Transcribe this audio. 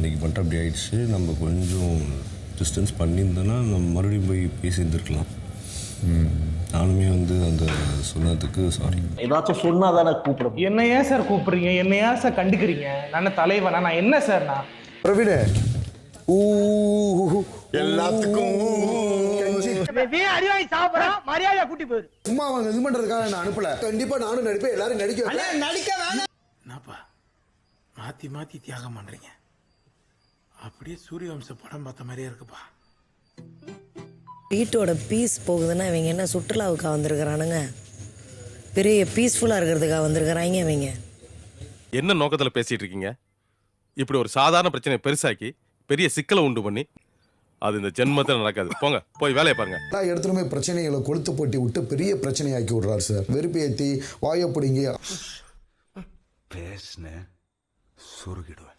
அன்றைக்கி மட்டும் அப்படி ஆயிடுச்சு. நம்ம கொஞ்சம் டிஸ்டன்ஸ் பண்ணியிருந்தோன்னா நம்ம மறுபடியும் போய் பேசியிருந்துருக்கலாம். நானுமே வந்து அந்த சொன்னதுக்கு சாரி. ஏதாச்சும் சொன்னா தானே கூப்பிடுறோம். என்ன ஏன் சார் கூப்பிடுறீங்க? என்ன ஏன் சார் கண்டுக்கிறீங்க? நான் தலைவனா? நான் என்ன சார்? நான் பிரவீனே எல்லாத்துக்கும் மரியாதை கூட்டி போயிரு. சும்மா அவங்க இது பண்றதுக்காக நான் அனுப்பல. கண்டிப்பா நானும் நடிப்பேன், எல்லாரும் நடிக்க வேணாம். என்னப்பா மாத்தி மாத்தி தியாகம் பண்றீங்க? அப்படியே சூரியவம்ச படம் பார்த்த மாதிரியே இருக்குப்பா. வீட்டோட பீஸ் போகுதுன்னா இவங்க என்ன சுற்றுலாவுக்காக வந்திருக்கிறானுங்க? பெரிய பீஸ்ஃபுல்லாக இருக்கிறதுக்காக வந்திருக்கிறாங்க இவங்க. என்ன நோக்கத்தில் பேசிட்டு இருக்கீங்க? இப்படி ஒரு சாதாரண பிரச்சனையை பெருசாக்கி பெரிய சிக்கலை உண்டு பண்ணி அது இந்த ஜென்மத்தில் நடக்காது. போங்க, போய் வேலையை பாருங்க. எல்லா இடத்துலயுமே பிரச்சனைகளை கொளுத்து போட்டி விட்டு பெரிய பிரச்சனையாக்கி விடுறாரு சார். வெறுப்பு ஏற்றி வாயை பிடிங்கி பேசுன சுருகிடுவேன்.